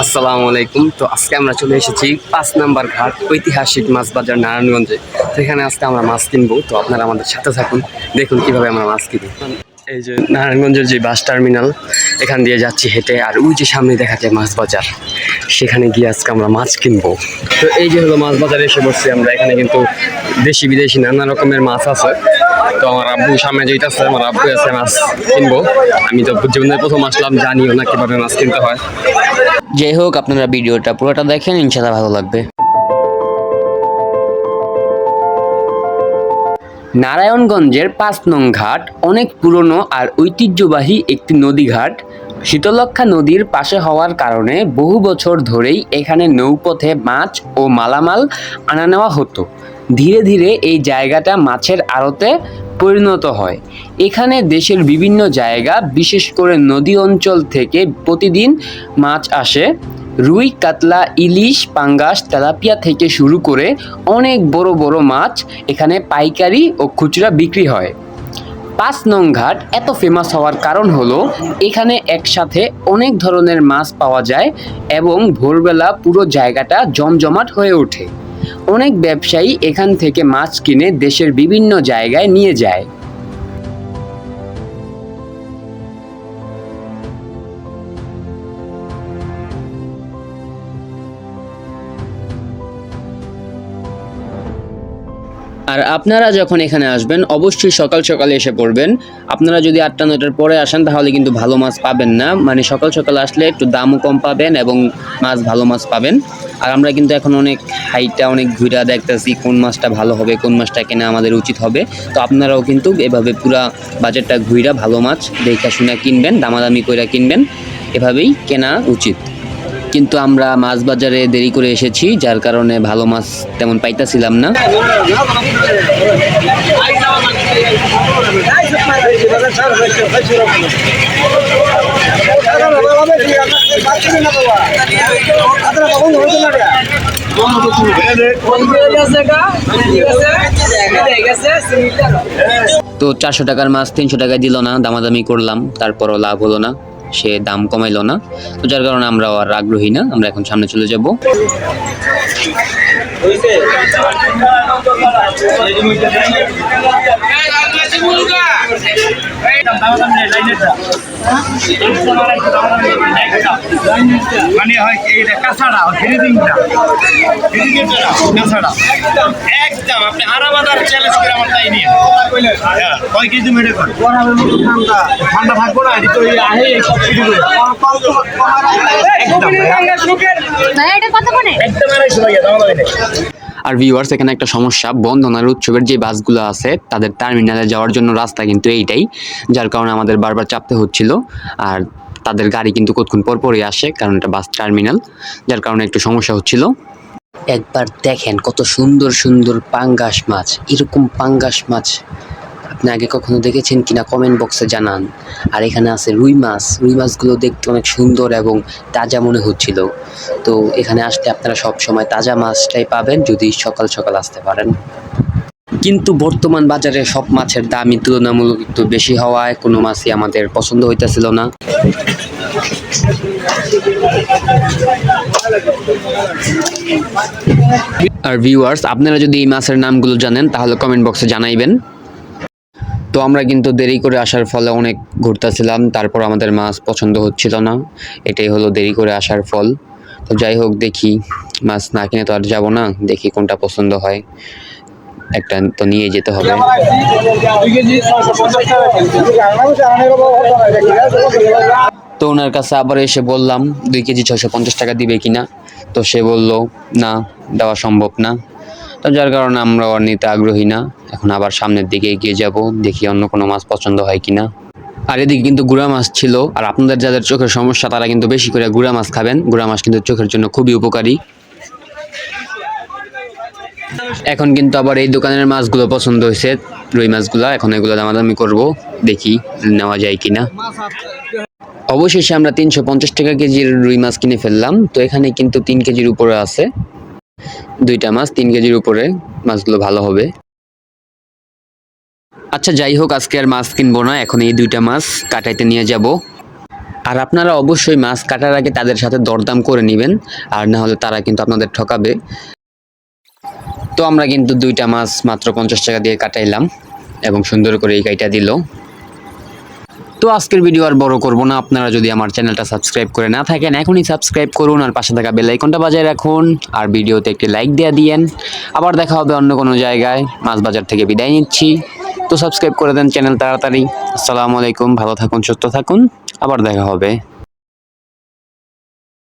আসসালামু আলাইকুম। তো আজকে আমরা চলে এসেছি 5 নম্বর ঘাট ঐতিহাসিক মাছ বাজার নারায়ণগঞ্জে। তো এখানে আজকে আমরা মাছ কিনবো, তো আপনারা আমাদের সাথে থাকুন, দেখুন কিভাবে আমরা মাছ কিনি। এই যে নারায়ণগঞ্জের যে বাস টার্মিনাল, এখান দিয়ে যাচ্ছি হেঁটে, আর ওই যে সামনে দেখা যায় মাছ বাজার, সেখানে গিয়ে আজকে আমরা মাছ কিনবো। তো এই যে হলো মাছ বাজারে এসে বসছি আমরা। এখানে কিন্তু দেশি বিদেশি নানা রকমের মাছ আছে। তো আমার আব্বু সামনে যেতেছে, আমার আব্বু আছে মাছ কিনবো। আমি তো জীবনের প্রথম আসলাম, জানিও না কিভাবে মাছ কিনতে হয়। যাই হোক, আপনারা ভিডিওটা পুরোটা দেখেন, ইনশাআল্লাহ ভালো লাগবে। নারায়ণগঞ্জের 5 নং ঘাট অনেক পুরনো আর ঐতিহ্যবাহী একটি নদীঘাট। শীতলক্ষ্যা নদীর পাশে হওয়ার কারণে বহু বছর ধরেই এখানে নৌপথে মাছ ও মালামাল আনা নেওয়া হতো। ধীরে ধীরে এই জায়গাটা মাছের আড়তে পরিণত হয়। এখানে দেশের বিভিন্ন জায়গা, বিশেষ করে নদী অঞ্চল থেকে প্রতিদিন মাছ আসে। রুই, কাতলা, ইলিশ, পাঙ্গাস, তেলাপিয়া থেকে শুরু করে অনেক বড় বড় মাছ এখানে পাইকারি ও খুচরা বিক্রি হয়। 5 নং ঘাট এত ফেমাস হওয়ার কারণ হলো এখানে একসাথে অনেক ধরনের মাছ পাওয়া যায় এবং ভোরবেলা পুরো জায়গাটা জমজমাট হয়ে ওঠে। অনেক ব্যবসায়ী এখান থেকে মাছ কিনে দেশের বিভিন্ন জায়গায় নিয়ে যায়। আর আপনারা যখন এখানে আসবেন অবশ্যই সকাল সকালে এসে পড়বেন। আপনারা যদি 8টা-9টার পরে আসেন তাহলে কিন্তু ভালো মাছ পাবেন না। মানে সকাল সকাল আসলে একটু দামও কম পাবেন এবং ভালো মাছ পাবেন। আর আমরা কিন্তু এখন অনেক হাইটা অনেক ঘুরা দেখতেছি কোন মাছটা ভালো হবে, কোন মাছটা কেনা আমাদের উচিত হবে। তো আপনারাও কিন্তু এভাবে পুরা বাজারটা ঘুরা ভালো মাছ দেখা শুনে কিনবেন, দামাদামি কইরা কিনবেন, এভাবেই কেনা উচিত। কিন্তু আমরা মাছ বাজারে দেরি করে এসেছি, যার কারণে ভালো মাছ তেমন পাইতাছিলাম না। তো 400 টাকার মাছ 300 টাকায় দিল না, দামাদামি করলাম, তারপরও লাভ হলো না, সে দাম কমাইলো না। তো যার কারণে আমরা আর আগ্রহী না, আমরা এখন সামনে চলে যাব। মানে হয় এইটা কাঁচাড়া ফিরিদিংটা কাঁচাড়া একদম আপনি আরামাদার চ্যালেঞ্জ করে আমার তাই নিয়ে কয় কেজি মেরে কর ঠান্ডা ঠান্ডা থাকবো না এটি তো আহে সব কিছু একদম একদম 250 টাকা দাম লাগে। আর ভিউয়ার্স, এখানে একটা সমস্যা, বন্ধনার উৎসবের যে বাসগুলো আছে তাদের টার্মিনালে যাওয়ার জন্য রাস্তা কিন্তু এইটাই, যার কারণে আমাদের বারবার চাপতে হচ্ছিল। আর তাদের গাড়ি কিন্তু কতক্ষণ পর পরই আসে, কারণ এটা বাস টার্মিনাল, যার কারণে একটু সমস্যা হচ্ছিল। একবার দেখেন কত সুন্দর সুন্দর পাঙ্গাস মাছ। এরকম পাঙ্গাস মাছ আপনি আগে কখনো দেখেছেন কিনা কমেন্ট বক্সে জানান। আর এখানে আছে রুই মাছ। রুই মাছগুলো দেখতে অনেক সুন্দর এবং তাজা মনে হচ্ছিল। তো এখানে আসতে আপনারা সব সময় তাজা মাছটাই পাবেন যদি সকাল সকাল আসতে পারেন। কিন্তু বর্তমান বাজারে সব মাছের দামই তুলনামূলক একটু বেশি হওয়ায় কোনো মাছই আমাদের পছন্দ হইতেছিল না। আর ভিউয়ার্স, আপনারা যদি এই মাছের নামগুলো জানেন তাহলে কমেন্ট বক্সে জানাইবেন। তো আমরা কিন্তু দেরি করে আসার ফলে অনেক ঘুরতেছিলাম, তারপর আমাদের মাছ পছন্দ হচ্ছিল না। এটাই হলো দেরি করে আসার ফল। তো যাই হোক, দেখি মাছ না কিনে তো আর যাবো না, দেখি কোনটা পছন্দ হয়, একটা তো নিয়ে যেতে হবে। তো ওনার কাছে আবার এসে বললাম 2 কেজি 650 টাকা দিবে কিনা। তো সে বলল না, দেওয়া সম্ভব না। তো যার কারণে আমরা আর নিতে আগ্রহী না। এখন আবার সামনের দিকে এগিয়ে যাব, দেখি অন্য কোনো মাছ পছন্দ হয় কিনা। আর এদিকে কিন্তু গুড়া মাছ ছিল। আর আপনাদের যাদের চোখের সমস্যা তারা কিন্তু বেশি করে গুড়া মাছ খাবেন। গুড়া মাছ কিন্তু চোখের জন্য খুবই উপকারী। এখন কিন্তু আবার এই দোকানের মাছগুলো পছন্দ হয়েছে, রুই মাছগুলো। এখন এগুলো দামাদামি করব, দেখি নেওয়া যায় কিনা। অবশেষে আমরা 350 টাকা কেজির রুই মাছ কিনে ফেললাম। তো এখানে কিন্তু 3 কেজির উপরে আছে, 2টা মাছ 3 কেজির উপরে, মাছগুলো ভালো হবে। আচ্ছা যাই হোক, আজকে আর মাছ কিনবো না, এখন এই 2টা মাছ কাটাইতে নিয়ে যাব। আর আপনারা অবশ্যই মাছ কাটার আগে তাদের সাথে দরদাম করে নেবেন, আর না হলে তারা কিন্তু আপনাদের ঠকাবে। তো আমরা কিন্তু 2টা মাছ মাত্র 50 টাকা দিয়ে কাটাইলাম এবং সুন্দর করে এই কাইটা দিল। তো আজকের ভিডিও আর বড় করব না, আপনারা যদি আমার চ্যানেলটা সাবস্ক্রাইব করে না থাকেন এখনই সাবস্ক্রাইব করুন আর পাশে থাকা বেল আইকনটা বাজায় রাখুন আর ভিডিওতে একটি লাইক দিয়ে দিয়েন। আবার দেখা হবে অন্য কোনো জায়গায়। মাছ বাজার থেকে বিদায় নিচ্ছি, তো সাবস্ক্রাইব করে দেন চ্যানেল তাড়াতাড়ি। আসসালামু আলাইকুম, ভালো থাকুন, সুস্থ থাকুন, আবার দেখা হবে।